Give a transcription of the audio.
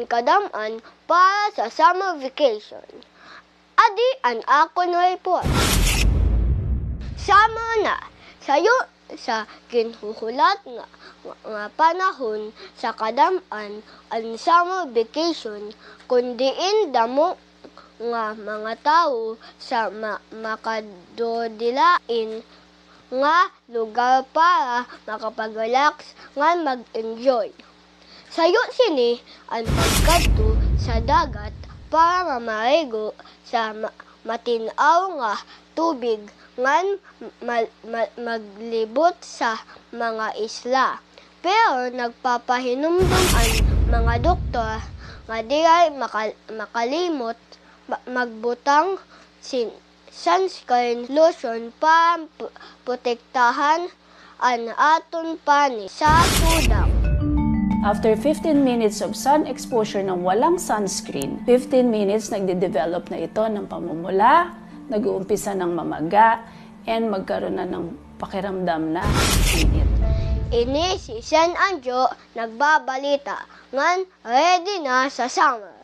an kadaman para sa summer vacation. Adi an ako na report. Sama na sayo sa kinhuhulat nga panahon sa kadaman ang summer vacation kundiin damo nga mga tao sa makadodilain nga lugar para makapag-relax nga mag-enjoy. Sayo sini ang pagkadto sa dagat para mamarigo sa matinaw nga tubig ngan maglibot sa mga isla. Pero nagpapahinumdum ang mga doktor nga diay makalimot magbutang sunscreen lotion para protektahan ang aton pani sa tudang. After 15 minutes of sun exposure ng walang sunscreen, 15 minutes nagde-develop na ito ng pamumula, nag-uumpisa ng mamaga, and magkaroon na ng pakiramdam na init. Ini si Sen Anjo nagbabalita ngan ready na sa summer.